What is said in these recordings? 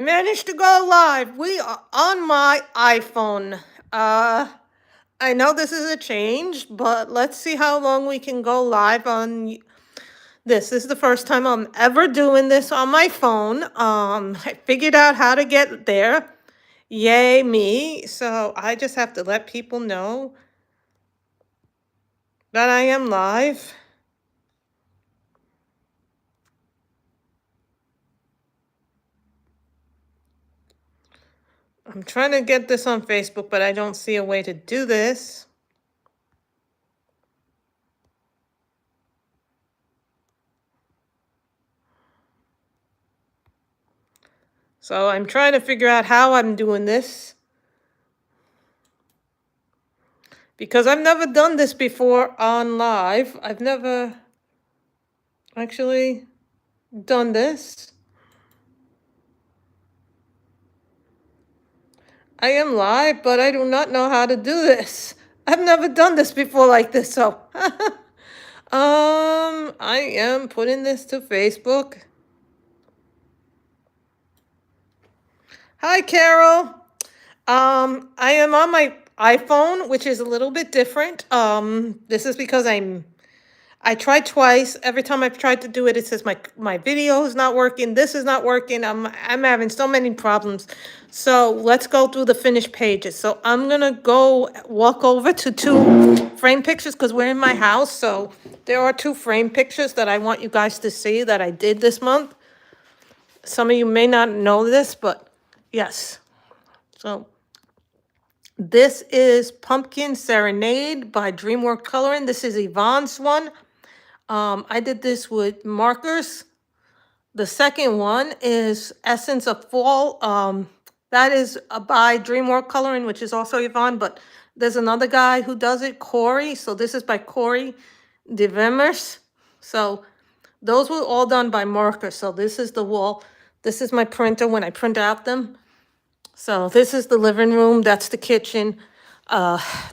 Managed to go live. We are on my iPhone. I know this is a change, but let's see how long we can go live on this. This is the first time I'm ever doing this on my phone. I figured out how to get there. Yay me. So I just have to let people know that I am live. I'm trying to get this on Facebook, but I don't see a way to do this. So I'm trying to figure out how I'm doing this, because I've never done this before on live. I've never actually done this. I am live, but I do not know how to do this. I've never done this before like this, so I am putting this to Facebook. Hi, Carol. I am on my iPhone, which is a little bit different. This is because I tried twice. Every time I've tried to do it, it says my video is not working. This is not working. I'm having so many problems. So let's go through the finished pages. So I'm gonna go walk over to 2 frame pictures because we're in my house. So there are 2 frame pictures that I want you guys to see that I did this month. Some of you may not know this, but yes. So this is Pumpkin Serenade by Dreamworld Coloring. This is Yvonne's one. I did this with markers. The second one is Essence of Fall. That is by Dreamworld Coloring, which is also Yvonne, but there's another guy who does it, Corey. So this is by Corey DeVemers. So those were all done by marker. So this is the wall. This is my printer when I print out them. So this is the living room. That's the kitchen.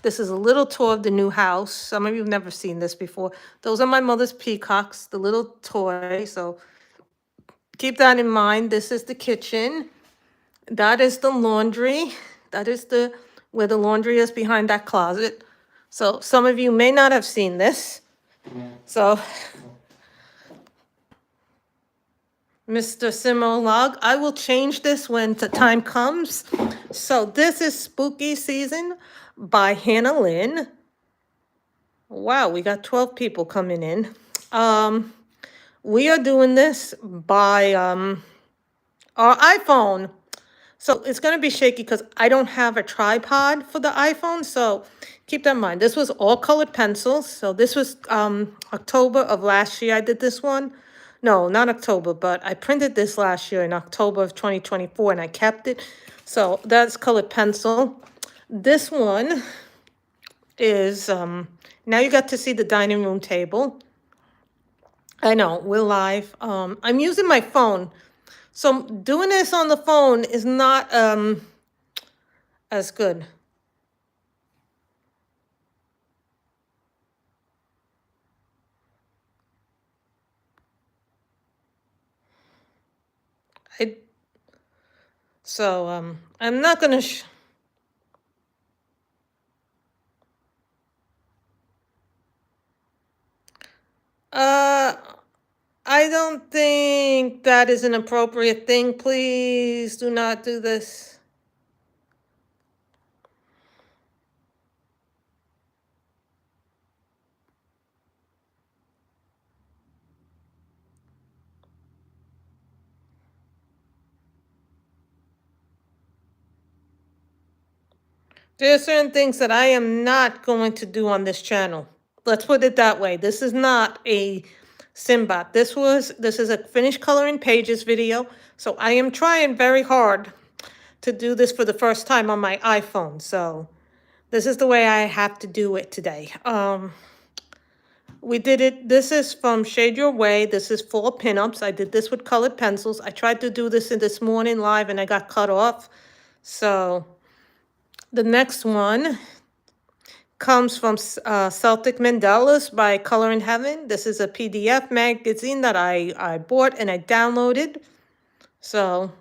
This is a little tour of the new house. Some of you have never seen this before. Those are my mother's peacocks, the little toy. So keep that in mind. This is the kitchen. That is the laundry. That is where the laundry is, behind that closet. So some of you may not have seen this. So Mr. Simolog, I will change this when the time comes. So this is Spooky Season by Hannah Lynn. Wow, we got 12 people coming in. We are doing this by our iPhone. So it's going to be shaky because I don't have a tripod for the iPhone. So keep that in mind. This was all colored pencils. So this was October of last year. I did this one. No, not October, but I printed this last year in October of 2024 and I kept it. So that's colored pencil. This one is, now you got to see the dining room table. I know, we're live. I'm using my phone. So doing this on the phone is not as good. I'm not gonna I don't think that is an appropriate thing. Please do not do this. There are certain things that I am not going to do on this channel. Let's put it that way. This is not a Simbot. This is a finished coloring pages video. So I am trying very hard to do this for the first time on my iPhone. So this is the way I have to do it today. We did it. This is from Shade Your Way. This is 4 pinups. I did this with colored pencils. I tried to do this in this morning live and I got cut off. So the next one comes from Celtic Mandalas by Color in Heaven. This is a PDF magazine that I bought and I downloaded. So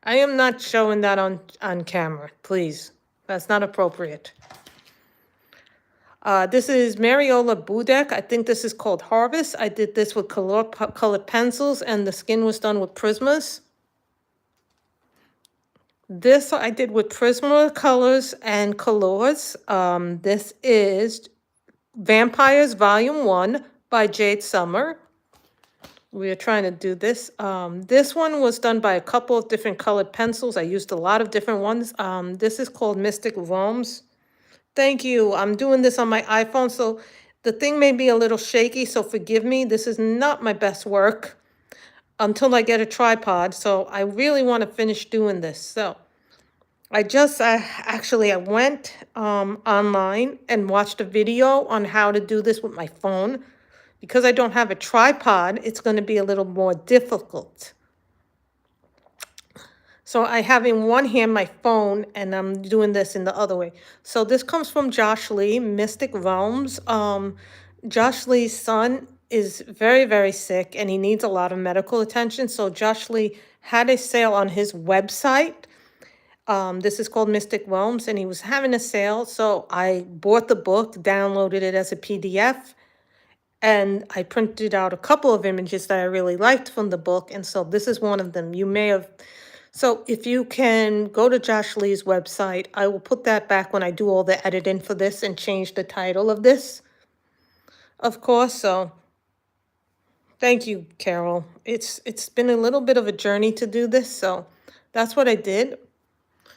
I am not showing that on camera, please. That's not appropriate. This is Mariola Budek. I think this is called Harvest. I did this with colored pencils, and the skin was done with Prismas. This I did with Prisma colors and colors. This is Vampires Volume 1 by Jade Summer. We are trying to do this. This one was done by a couple of different colored pencils. I used a lot of different ones. This is called Mystic Realms. Thank you. I'm doing this on my iPhone, so the thing may be a little shaky, so forgive me. This is not my best work until I get a tripod, so I really want to finish doing this. So I went online and watched a video on how to do this with my phone. Because I don't have a tripod, it's going to be a little more difficult. So I have in one hand my phone, and I'm doing this in the other way. So this comes from Jash Lee, Mystic Realms. Jash Lee's son is very, very sick, and he needs a lot of medical attention. So Jash Lee had a sale on his website. This is called Mystic Realms, and he was having a sale. So I bought the book, downloaded it as a PDF, and I printed out a couple of images that I really liked from the book. And so this is one of them. You may have, so if you can go to Jash Lee's website, I will put that back when I do all the editing for this and change the title of this, of course. So thank you, Carol. It's been a little bit of a journey to do this. So that's what I did.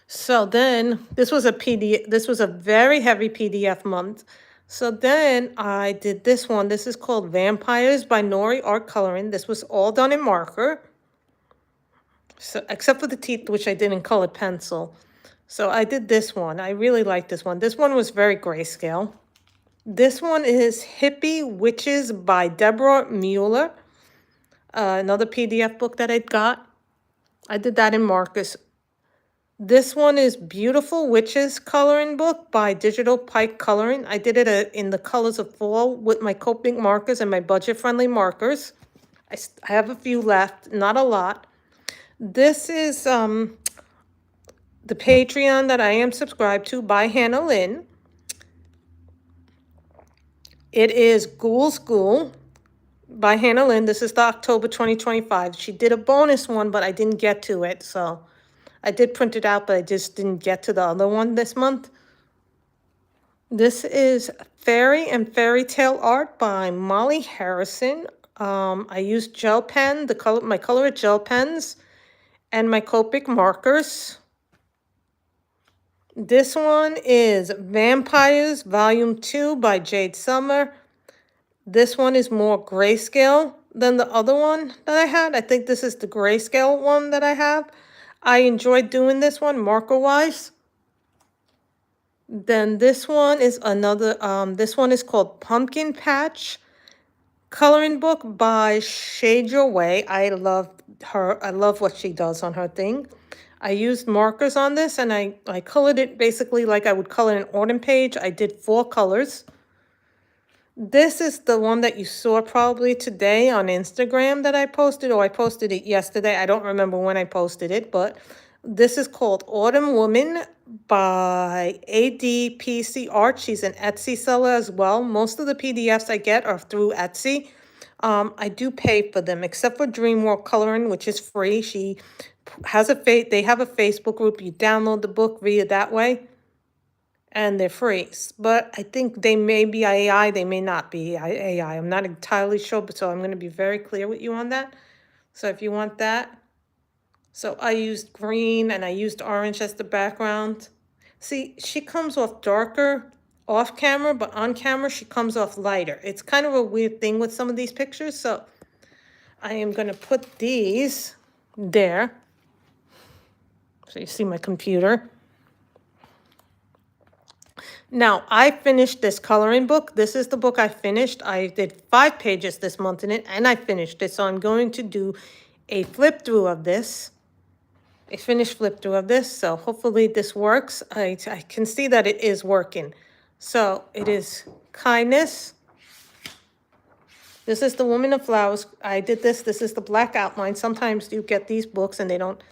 So then this was a PDF, this was a very heavy PDF month. So then I did this one. This is called Vampires by Nori Art Coloring. This was all done in marker. So except for the teeth, which I did in colored pencil. So I did this one. I really like this one. This one was very grayscale. This one is Hippie Witches by Deborah Muller. Another PDF book that I got. I did that in markers. This one is Beautiful Witches Coloring Book by Digital Pike Coloring. I did it in the colors of fall with my Copic markers and my budget-friendly markers. I have a few left, not a lot. This is the Patreon that I am subscribed to by Hannah Lynn. It is Ghoul School by Hannah Lynn. This is the October 2025. She did a bonus one, but I didn't get to it, so I did print it out, but I just didn't get to the other one this month. This is Fairy and Fairy Tale Art by Molly Harrison. I used gel pen, my color gel pens, and my Copic markers. This one is Vampires Volume 2 by Jade Summer. This one is more grayscale than the other one that I had. I think this is the grayscale one that I have. I enjoyed doing this one marker-wise. Then this one is another, this one is called Pumpkin Patch Coloring Book by Shade Your Way. I love her. I love what she does on her thing. I used markers on this, and I colored it basically like I would color an autumn page. I did 4 colors. This is the one that you saw probably today on Instagram that I posted, or I posted it yesterday. I don't remember when I posted it, but this is called Autumn Woman by ADPC Art. She's an Etsy seller as well. Most of the PDFs I get are through Etsy. I do pay for them, except for Dreamworld Coloring, which is free. She has they have a Facebook group. You download the book via that way, and they're free. But I think they may be AI, they may not be AI. I'm not entirely sure, but so I'm going to be very clear with you on that. So if you want that. So I used green and I used orange as the background. See, she comes off darker off camera, but on camera she comes off lighter. It's kind of a weird thing with some of these pictures. So I am going to put these there. So you see my computer. Now, I finished this coloring book. This is the book I finished. I did 5 pages this month in it, and I finished it. So I'm going to do a flip through of this, a finished flip through of this. So hopefully this works. I can see that it is working. So it is Kindness. This is The Woman of Flowers. I did this. This is the black outline. Sometimes you get these books and they don't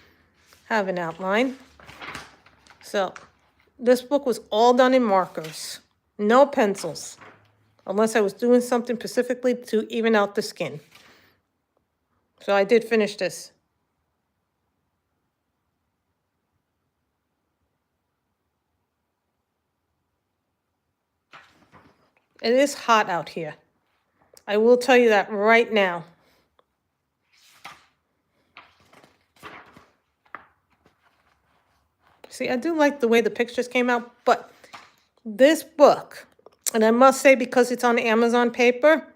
have an outline. So this book was all done in markers, no pencils, unless I was doing something specifically to even out the skin. So I did finish this. It is hot out here. I will tell you that right now. See, I do like the way the pictures came out, but this book, and I must say because it's on Amazon paper,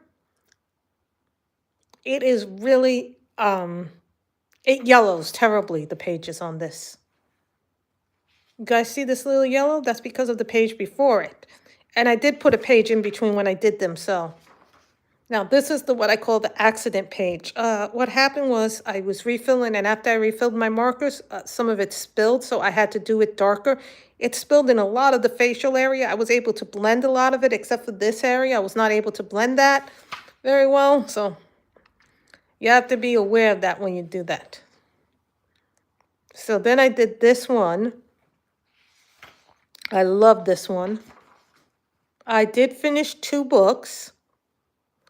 it is really, it yellows terribly, the pages on this. You guys see this little yellow? That's because of the page before it. And I did put a page in between when I did them, so. Now, this is what I call the accident page. What happened was I was refilling, and after I refilled my markers, some of it spilled, so I had to do it darker. It spilled in a lot of the facial area. I was able to blend a lot of it, except for this area. I was not able to blend that very well, so you have to be aware of that when you do that. So then I did this one. I love this one. I did finish 2 books.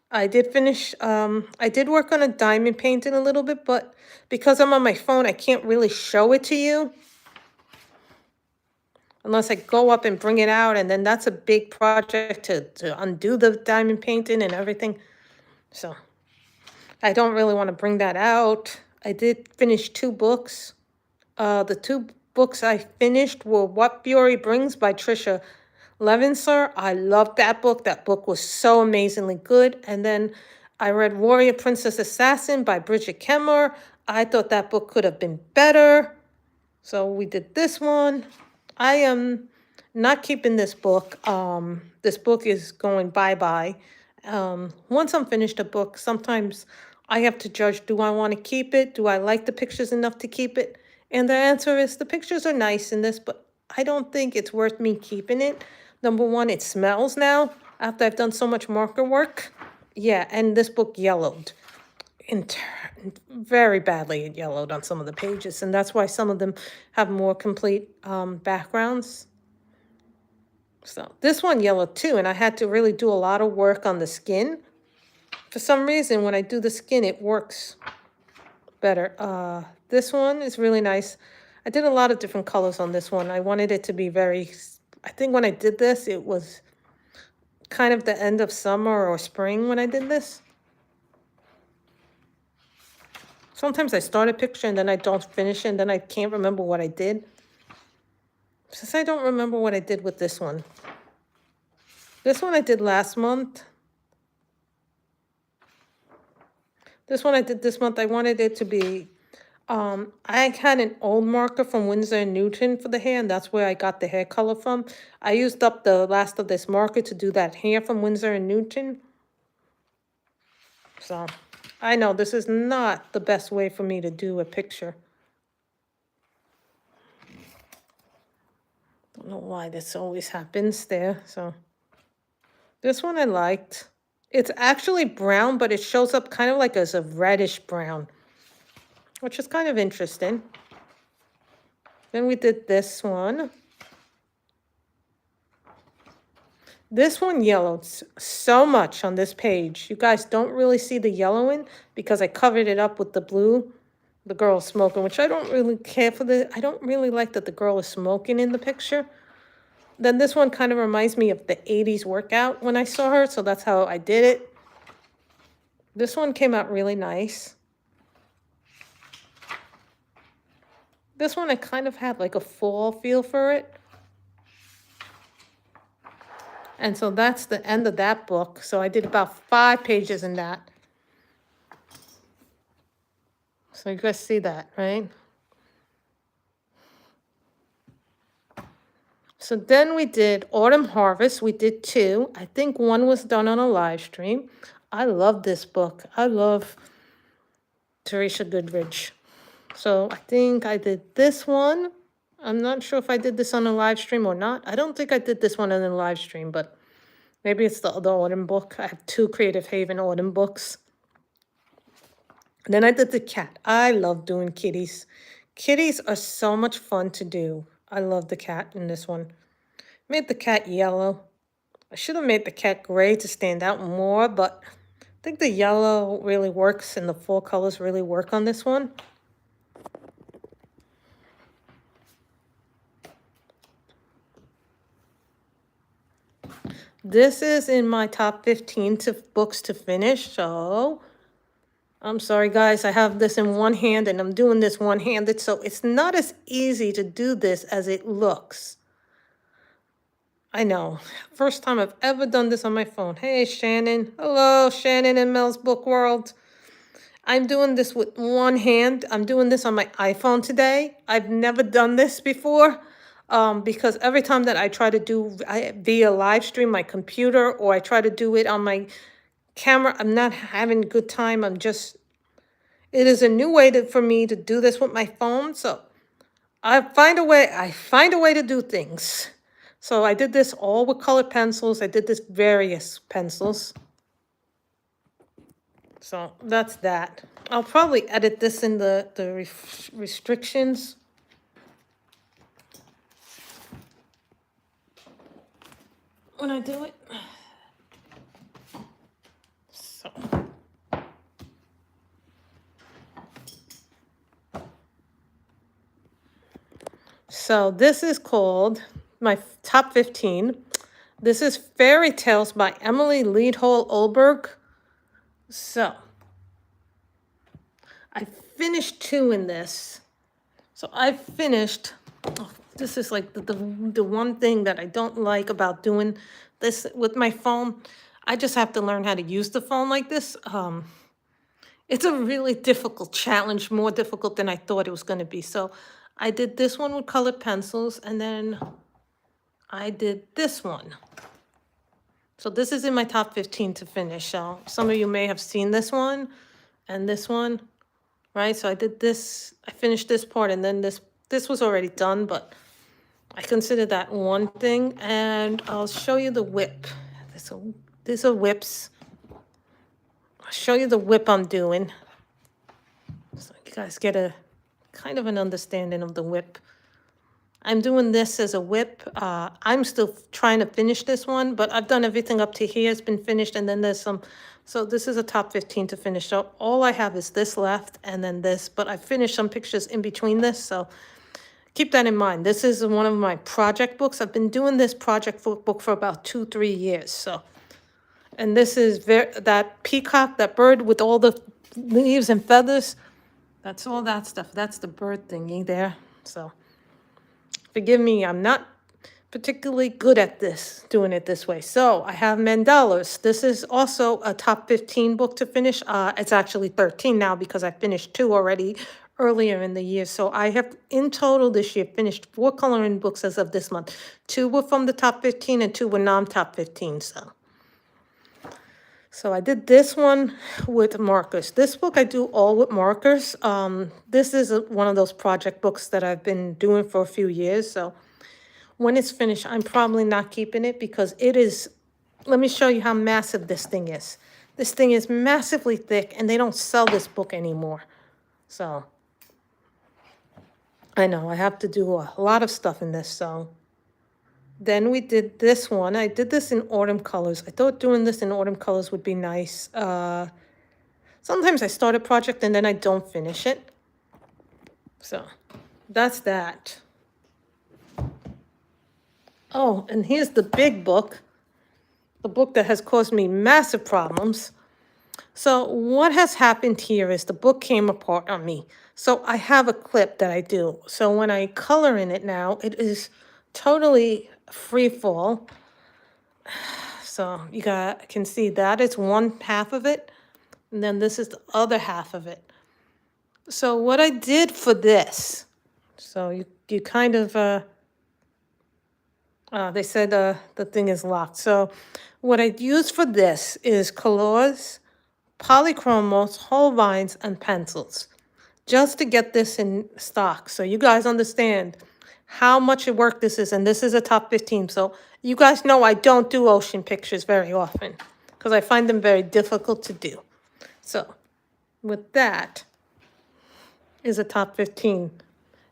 I did finish, I did work on a diamond painting a little bit, but because I'm on my phone, I can't really show it to you. Unless I go up and bring it out, and then that's a big project to undo the diamond painting and everything. So I don't really want to bring that out. I did finish 2 books. The 2 books I finished were What Fury Brings by Trisha Levinser. I loved that book. That book was so amazingly good. And then I read Warrior Princess Assassin by Bridget Kemmer. I thought that book could have been better. So we did this one. I am not keeping this book. This book is going bye-bye. Once I'm finished a book, sometimes I have to judge, do I want to keep it? Do I like the pictures enough to keep it? And the answer is the pictures are nice in this, but I don't think it's worth me keeping it. Number one, it smells now after I've done so much marker work. Yeah, and this book yellowed. Very badly it yellowed on some of the pages, and that's why some of them have more complete backgrounds. So this one yellowed too, and I had to really do a lot of work on the skin. For some reason, when I do the skin, it works better. This one is really nice. I did a lot of different colors on this one. I wanted it to be very, I think when I did this, it was kind of the end of summer or spring when I did this. Sometimes I start a picture and then I don't finish it, and then I can't remember what I did. Since I don't remember what I did with this one. This one I did last month. This one I did this month. I wanted it to be, I had an old marker from Winsor & Newton for the hair, and that's where I got the hair color from. I used up the last of this marker to do that hair from Winsor & Newton. So, I know this is not the best way for me to do a picture. Don't know why this always happens there, so. This one I liked. It's actually brown, but it shows up kind of like as a reddish brown, which is kind of interesting. Then we did this one. This one yellowed so much on this page. You guys don't really see the yellowing because I covered it up with the blue, the girl smoking, which I don't really care for. I don't really like that the girl is smoking in the picture. Then this one kind of reminds me of the 80s workout when I saw her, so that's how I did it. This one came out really nice. This one I kind of had like a fall feel for it. And so that's the end of that book. So I did about 5 pages in that. So you guys see that, right? So then we did Autumn Harvest. We did 2. I think 1 was done on a live stream. I love this book. I love Theresa Goodridge. So I think I did this one. I'm not sure if I did this on a live stream or not. I don't think I did this one on a live stream, but maybe it's the Autumn book. I have 2 Creative Haven Autumn books. And then I did the cat. I love doing kitties. Kitties are so much fun to do. I love the cat in this one. Made the cat yellow. I should have made the cat gray to stand out more, but I think the yellow really works and the fall colors really work on this one. This is in my top 15 books to finish, so I'm sorry guys, I have this in one hand and I'm doing this one-handed, so it's not as easy to do this as it looks. I know, first time I've ever done this on my phone. Hey Shannon, hello Shannon in Mel's Book World. I'm doing this with one hand. I'm doing this on my iPhone today. I've never done this before. Because every time that I try to do via live stream my computer or I try to do it on my camera, I'm not having a good time. It is a new way for me to do this with my phone. So I find a way to do things. So I did this all with colored pencils. I did this various pencils. So that's that. I'll probably edit this in the restrictions. When I do it. So this is called my top 15. This is Fairy Tales by Emily Leadhole Olberg. So I finished 2 in this. So I finished, this is like the one thing that I don't like about doing this with my phone. I just have to learn how to use the phone like this. It's a really difficult challenge, more difficult than I thought it was going to be. So I did this one with colored pencils, and then I did this one. So this is in my top 15 to finish. So some of you may have seen this one and this one, right? So I did this, I finished this part, and then this was already done, but I consider that one thing. And I'll show you the whip. These are whips. I'll show you the whip I'm doing, so you guys get a kind of an understanding of the whip. I'm doing this as a whip. I'm still trying to finish this one, but I've done everything up to here. It's been finished, and then there's some. So this is a top 15 to finish. So all I have is this left, and then this. But I finished some pictures in between this, so keep that in mind. This is one of my project books. I've been doing this project book for about 2-3 years. So, and this is that peacock, that bird with all the leaves and feathers. That's all that stuff. That's the bird thingy there. So forgive me, I'm not particularly good at this, doing it this way. So I have Mandalas. This is also a top 15 book to finish. It's actually 13 now because I finished 2 already earlier in the year. So I have, in total this year, finished 4 coloring books as of this month. 2 were from the top 15 and 2 were non-top 15, So I did this one with markers. This book I do all with markers. This is one of those project books that I've been doing for a few years. So when it's finished, I'm probably not keeping it because it is, let me show you how massive this thing is. This thing is massively thick and they don't sell this book anymore. So I know I have to do a lot of stuff in this. So then we did this one. I did this in autumn colors. I thought doing this in autumn colors would be nice. Sometimes I start a project and then I don't finish it. So that's that. Oh, and here's the big book. The book that has caused me massive problems. So what has happened here is the book came apart on me. So I have a clip that I do. So when I color in it now, it is totally free fall. So you can see that it's one half of it, and then this is the other half of it. So what I did for this, so you kind of they said the thing is locked. So what I used for this is colors, polychromos, whole vines, and pencils, just to get this in stock. So you guys understand how much work this is, and this is a top 15. So you guys know I don't do ocean pictures very often because I find them very difficult to do. So with that is a top 15.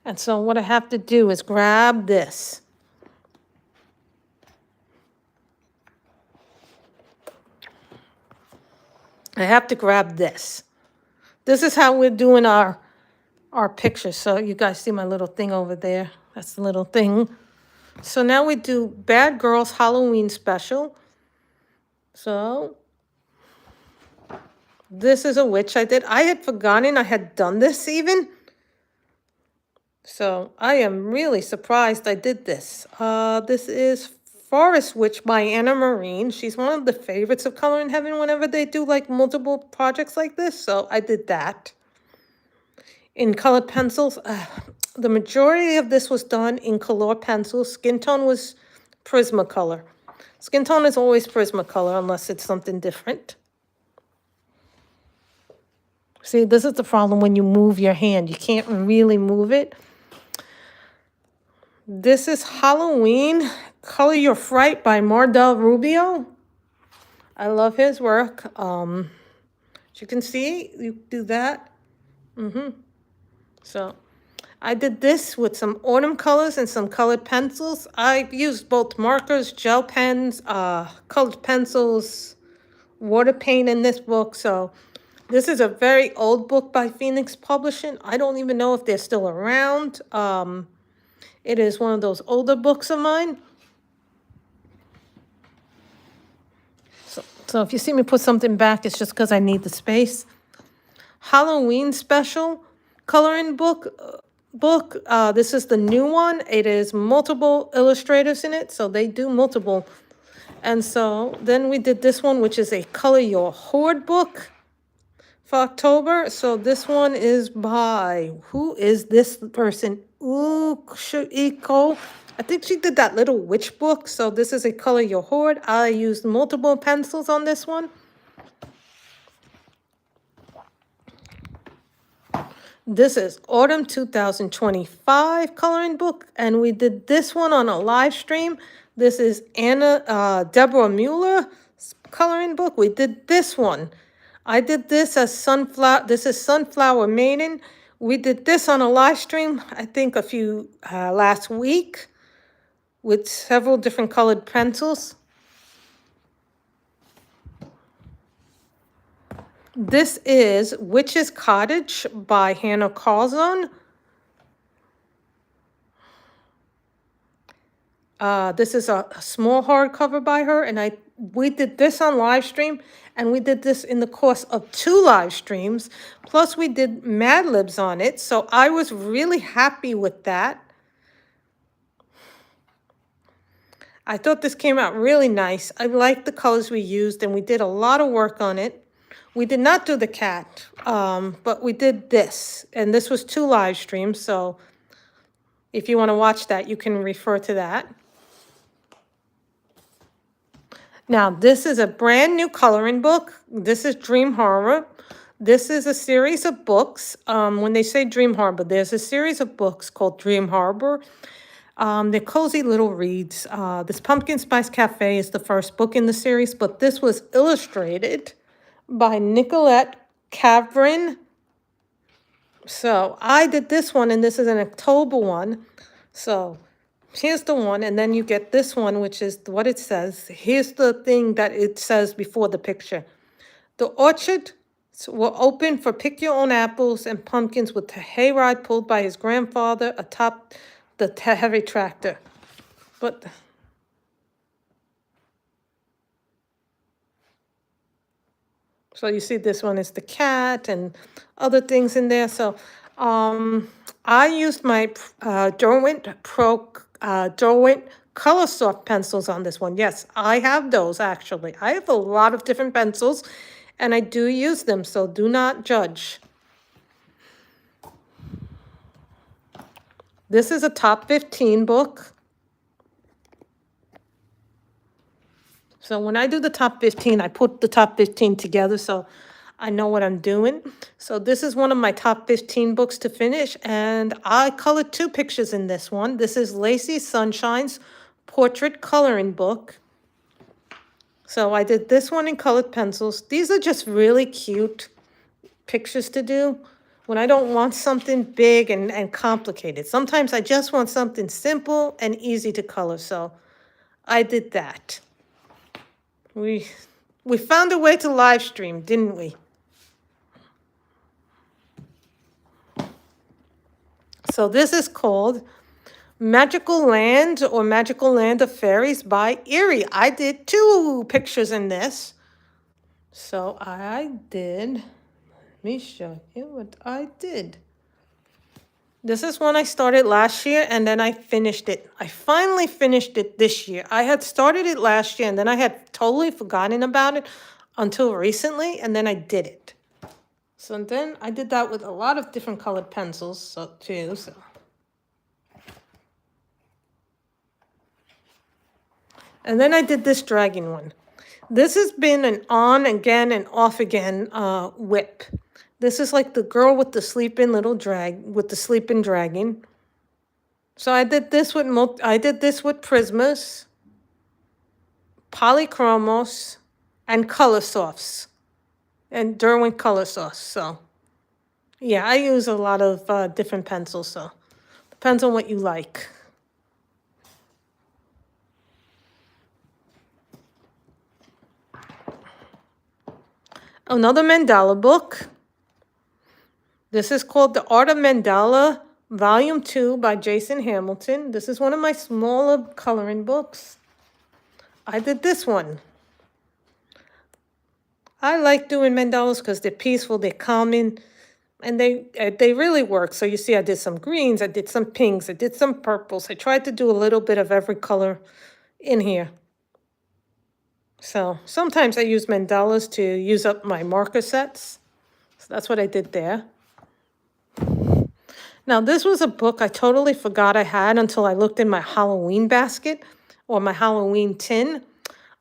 And so what I have to do is grab this. I have to grab this. This is how we're doing our pictures. So you guys see my little thing over there. That's the little thing. So now we do Bad Girls Halloween Special. So this is a witch I did. I had forgotten I had done this even. So I am really surprised I did this. This is Forest Witch by Anna Marine. She's one of the favorites of Color in Heaven whenever they do like multiple projects like this. So I did that. In colored pencils, the majority of this was done in color pencils. Skin tone was Prismacolor. Skin tone is always Prismacolor unless it's something different. See, this is the problem when you move your hand. You can't really move it. This is Halloween, Color Your Fright by Mardel Rubio. I love his work. As you can see, you do that. So I did this with some autumn colors and some colored pencils. I've used both markers, gel pens, colored pencils, water paint in this book. So this is a very old book by Phoenix Publishing. I don't even know if they're still around. It is one of those older books of mine. So if you see me put something back, it's just because I need the space. Halloween Special Coloring Book. This is the new one. It is multiple illustrators in it, so they do multiple. And so then we did this one, which is a Color Your Horde book for October. So this one is by, who is this person? Iko. I think she did that little witch book. So this is a Color Your Horde. I used multiple pencils on this one. This is Autumn 2025 coloring book, and we did this one on a live stream. This is Deborah Muller coloring book. We did this one. I did this as Sunflower. This is Sunflower Maiden. We did this on a live stream, I think last week, with several different colored pencils. This is Witch's Cottage by Hannah Carlson. This is a small hardcover by her, and we did this on live stream, and we did this in the course of 2 live streams. Plus, we did Mad Libs on it, so I was really happy with that. I thought this came out really nice. I liked the colors we used, and we did a lot of work on it. We did not do the cat, but we did this, and this was 2 live streams, so if you want to watch that, you can refer to that. Now, this is a brand new coloring book. This is Dream Harbor. This is a series of books. When they say Dream Harbor, there's a series of books called Dream Harbor. They're cozy little reads. This Pumpkin Spice Cafe is the first book in the series, but this was illustrated by Nicolette Cavrin. So I did this one, and this is an October one. So here's the one, and then you get this one, which is what it says. Here's the thing that it says before the picture. The orchard will open for pick your own apples and pumpkins with a hayride pulled by his grandfather atop the heavy tractor. But so you see this one is the cat and other things in there. So I used my Derwent Color Soft pencils on this one. Yes, I have those actually. I have a lot of different pencils and I do use them, so do not judge. This is a top 15 book. So when I do the top 15, I put the top 15 together so I know what I'm doing. So this is one of my top 15 books to finish, and I colored 2 pictures in this one. This is Lacy Sunshine's portrait coloring book. So I did this one in colored pencils. These are just really cute pictures to do. when I don't want something big and complicated. Sometimes I just want something simple and easy to color, so I did that. We found a way to live stream, didn't we? So this is called Magical Land or Magical Land of Fairies by Erie. I did 2 pictures in this. So I did, let me show you what I did. This is one I started last year and then I finished it. I finally finished it this year. I had started it last year and then I had totally forgotten about it until recently, and then I did it. So then I did that with a lot of different colored pencils too. And then I did this dragon one. This has been an on again and off again whip. This is like the girl with the sleeping dragon. So I did this with Prismas, Polychromos, and Color Softs, and Derwent Color Sauce. So yeah, I use a lot of different pencils, so depends on what you like. Another mandala book. This is called The Art of Mandala, Volume 2 by Jason Hamilton. This is one of my smaller coloring books. I did this one. I like doing mandalas because they're peaceful, they're calming, and they really work. So you see I did some greens, I did some pinks, I did some purples. I tried to do a little bit of every color in here. So sometimes I use mandalas to use up my marker sets. So that's what I did there. Now this was a book I totally forgot I had until I looked in my Halloween basket or my Halloween tin.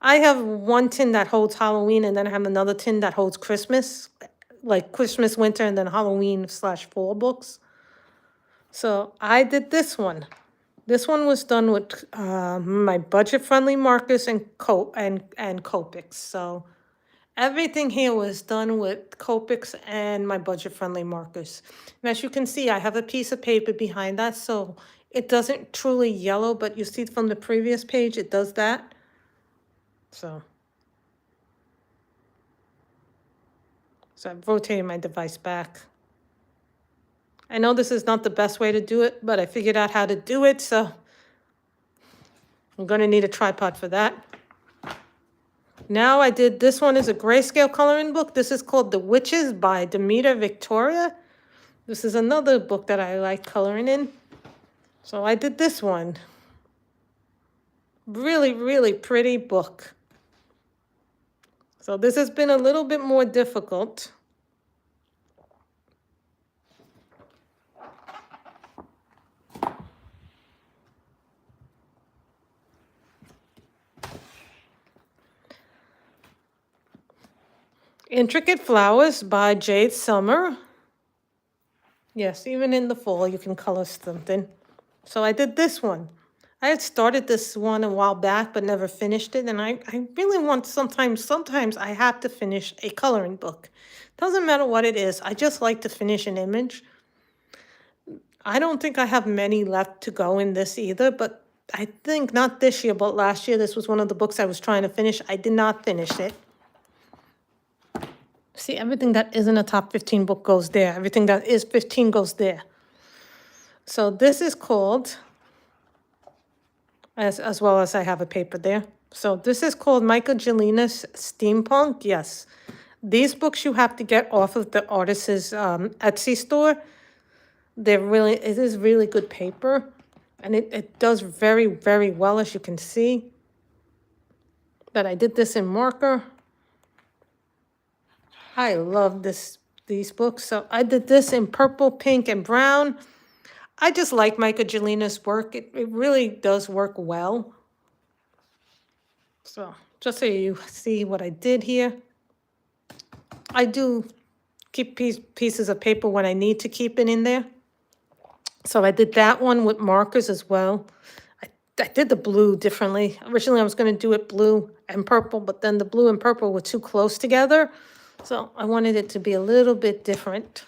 I have one tin that holds Halloween and then I have another tin that holds Christmas, like Christmas, winter, and then Halloween/fall books. So I did this one. This one was done with my budget-friendly markers and Copics. So everything here was done with Copics and my budget-friendly markers. And as you can see, I have a piece of paper behind that, so it doesn't truly yellow, but you see from the previous page, it does that. So I've rotated my device back. I know this is not the best way to do it, but I figured out how to do it, so I'm going to need a tripod for that. Now I did, this one is a grayscale coloring book. This is called The Witches by Demeter Victoria. This is another book that I like coloring in. So I did this one. Really, really pretty book. So this has been a little bit more difficult. Intricate Flowers by Jade Summer. Yes, even in the fall you can color something. So I did this one. I had started this one a while back but never finished it, and I really want, sometimes I have to finish a coloring book. Doesn't matter what it is, I just like to finish an image. I don't think I have many left to go in this either, but I think not this year, but last year, this was one of the books I was trying to finish. I did not finish it. See, everything that isn't a top 15 book goes there. Everything that is 15 goes there. So this is called, as well as I have a paper there. So this is called Myka Jelina's Steampunk. Yes. These books you have to get off of the artist's Etsy store. It is really good paper. And it does very, very well, as you can see. But I did this in marker. I love these books. So I did this in purple, pink, and brown. I just like Myka Jelina's work. It really does work well. So just so you see what I did here. I do keep pieces of paper when I need to keep it in there. So I did that one with markers as well. I did the blue differently. Originally, I was going to do it blue and purple, but then the blue and purple were too close together. So I wanted it to be a little bit different.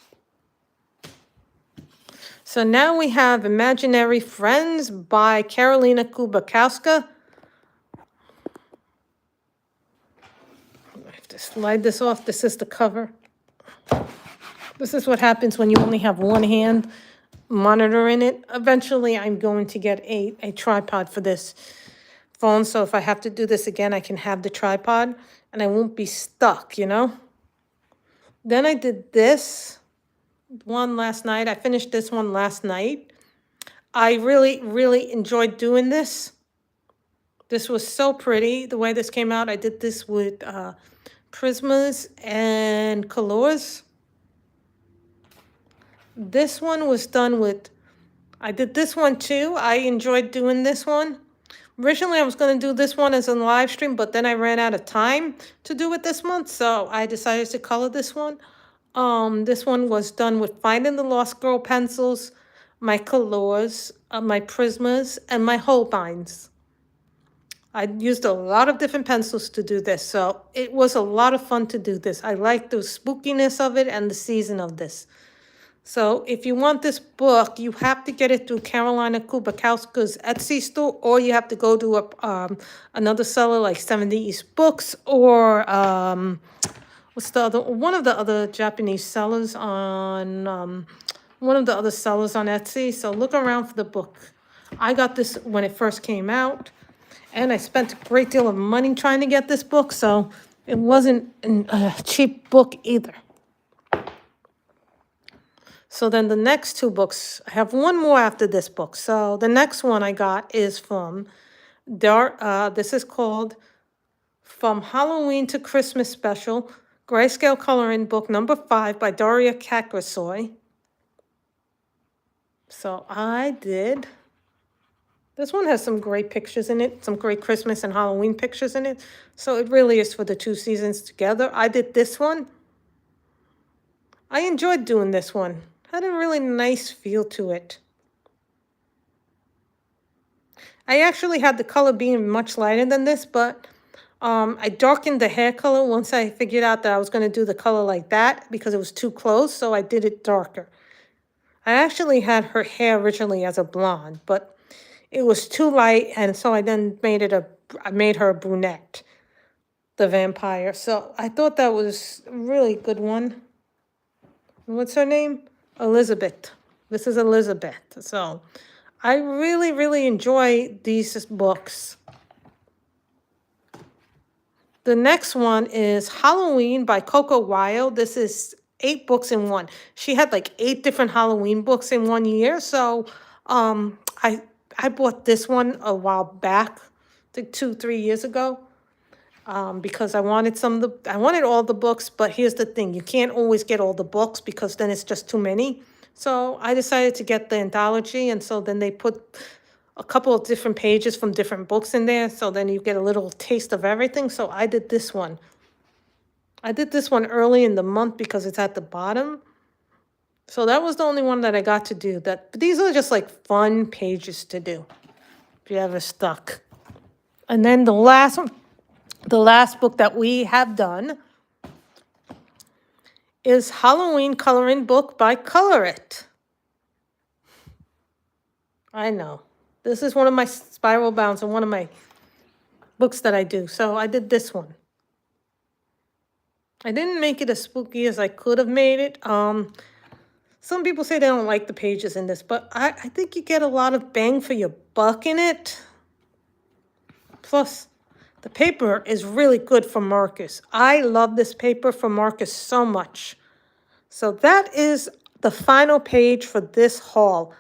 So now we have Imaginary Friends by Karolina Kubakowska. I have to slide this off. This is the cover. This is what happens when you only have one hand monitoring it. Eventually, I'm going to get a tripod for this phone, so if I have to do this again, I can have the tripod, and I won't be stuck, you know? Then I did this one last night. I finished this one last night. I really, really enjoyed doing this. This was so pretty, the way this came out. I did this with Prismas and Colors. This one was done with, I did this one too. I enjoyed doing this one. Originally, I was going to do this one as a live stream, but then I ran out of time to do it this month, so I decided to color this one. This one was done with Finding the Lost Girl pencils, my Colors, my Prismas, and my Holbeins. I used a lot of different pencils to do this, so it was a lot of fun to do this. I like the spookiness of it and the season of this. So if you want this book, you have to get it through Karolina Kubakowska's Etsy store, or you have to go to another seller like 70 East Books, or what's the other, one of the other Japanese sellers on, one of the other sellers on Etsy. So look around for the book. I got this when it first came out, and I spent a great deal of money trying to get this book, so it wasn't a cheap book either. So then the next two books, I have one more after this book. So the next one I got is from this is called From Halloween to Christmas Special, Grayscale Coloring Book number 5 by Daria Kakrasoy. So I did, this one has some great pictures in it, some great Christmas and Halloween pictures in it. So it really is for the two seasons together. I did this one. I enjoyed doing this one. Had a really nice feel to it. I actually had the color being much lighter than this, but I darkened the hair color once I figured out that I was going to do the color like that because it was too close, so I did it darker. I actually had her hair originally as a blonde, but it was too light, and so I then I made her a brunette, the vampire. So I thought that was a really good one. What's her name? Elizabeth. This is Elizabeth. So I really, really enjoy these books. The next one is Halloween by Coco Wild. This is 8 books in one. She had like 8 different Halloween books in one year. So I bought this one a while back, like 2-3 years ago. Because I wanted I wanted all the books, but here's the thing, you can't always get all the books because then it's just too many. So I decided to get the anthology, and so then they put a couple of different pages from different books in there, so then you get a little taste of everything. So I did this one. I did this one early in the month because it's at the bottom. So that was the only one that I got to do. But these are just like fun pages to do if you're ever stuck. And then the last one. The last book that we have done is Halloween Coloring Book by Color It. I know. This is one of my spiral bounds and one of my books that I do. So I did this one. I didn't make it as spooky as I could have made it. Some people say they don't like the pages in this, but I think you get a lot of bang for your buck in it. Plus, the paper is really good for Marcus. I love this paper for Marcus so much. So that is the final page for this haul.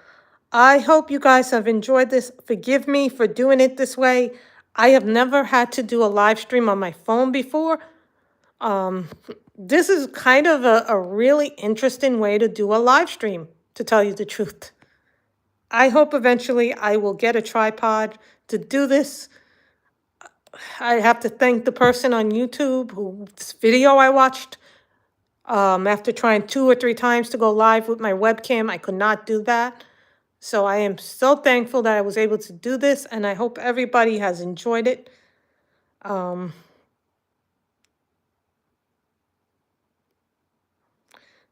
I hope you guys have enjoyed this. Forgive me for doing it this way. I have never had to do a live stream on my phone before. This is kind of a really interesting way to do a live stream, to tell you the truth. I hope eventually I will get a tripod to do this. I have to thank the person on YouTube whose video I watched. After trying 2 or 3 times to go live with my webcam, I could not do that. So I am so thankful that I was able to do this, and I hope everybody has enjoyed it.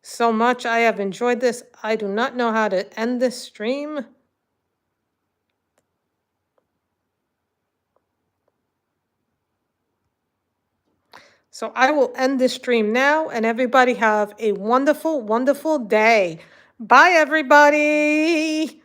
so much. I have enjoyed this. I do not know how to end this stream. So I will end this stream now, and everybody have a wonderful, wonderful day. Bye, everybody.